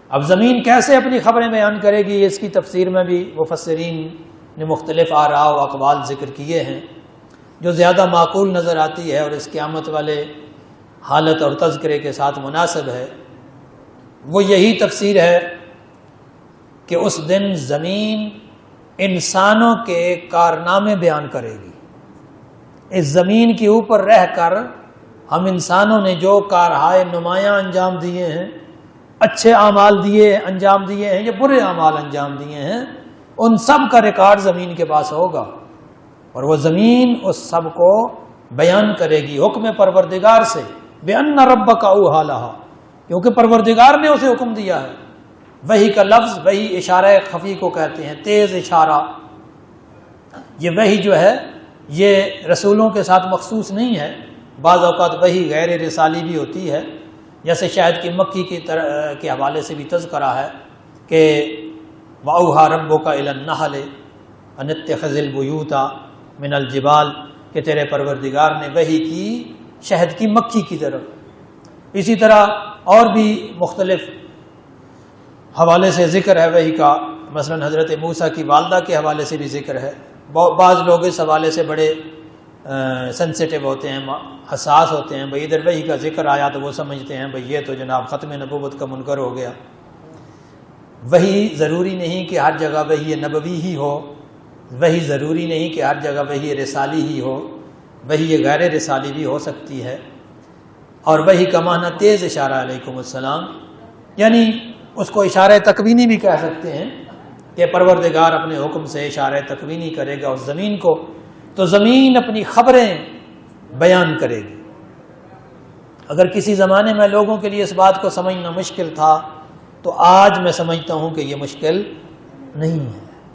اب زمین کیسے اپنی خبریں بیان کرے گی، اس کی تفسیر میں بھی مفسرین نے مختلف آراء و اقوال ذکر کیے ہیں، جو زیادہ معقول نظر آتی ہے اور اس قیامت والے حالت اور تذکرے کے ساتھ مناسب ہے، وہ یہی تفسیر ہے کہ اس دن زمین انسانوں کے کارنامے بیان کرے گی۔ اس زمین کے اوپر رہ کر ہم انسانوں نے جو کارہائے نمایاں انجام دیے ہیں، اچھے اعمال انجام دیے ہیں یا برے اعمال انجام دیے ہیں، ان سب کا ریکارڈ زمین کے پاس ہوگا، اور وہ زمین اس سب کو بیان کرے گی حکم پروردگار سے، بِأَنَّ رَبَّكَ أَوْحَىٰ لَهَا، کیونکہ پروردگار نے اسے حکم دیا ہے۔ وحی کا لفظ وحی اشارہ خفی کو کہتے ہیں، تیز اشارہ۔ یہ وحی جو ہے یہ رسولوں کے ساتھ مخصوص نہیں ہے، بعض اوقات وحی غیر رسالی بھی ہوتی ہے، جیسے شاید کہ مکی کے حوالے سے بھی تذکرہ ہے کہ وَأَوْحَىٰ رَبُّكَ إِلَى النَّحْلِ أَنِ اتَّخِذِ الْبُيُوتَ مِنَ الْجِبَالِ، کہ تیرے پروردگار نے وحی کی شہد کی مکھی کی طرف۔ اسی طرح اور بھی مختلف حوالے سے ذکر ہے وحی کا، مثلا حضرت موسیٰ کی والدہ کے حوالے سے بھی ذکر ہے۔ بعض لوگ اس حوالے سے بڑے سینسیٹیو ہوتے ہیں، حساس ہوتے ہیں، بھئی ادھر وحی کا ذکر آیا تو وہ سمجھتے ہیں بھئی یہ تو جناب ختم نبوت کا منکر ہو گیا۔ وحی ضروری نہیں کہ ہر جگہ وحی نبوی ہی ہو، وحی ضروری نہیں کہ ہر جگہ وحی رسالی ہی ہو، وحی غیر رسالی بھی ہو سکتی ہے۔ اور وحی کا معنی تیز اشارہ علیکم السلام، یعنی اس کو اشارہ تکوینی بھی کہہ سکتے ہیں کہ پروردگار اپنے حکم سے اشارہ تکوینی کرے گا اس زمین کو، تو زمین اپنی خبریں بیان کرے گی۔ اگر کسی زمانے میں لوگوں کے لیے اس بات کو سمجھنا مشکل تھا تو آج میں سمجھتا ہوں کہ یہ مشکل نہیں ہے۔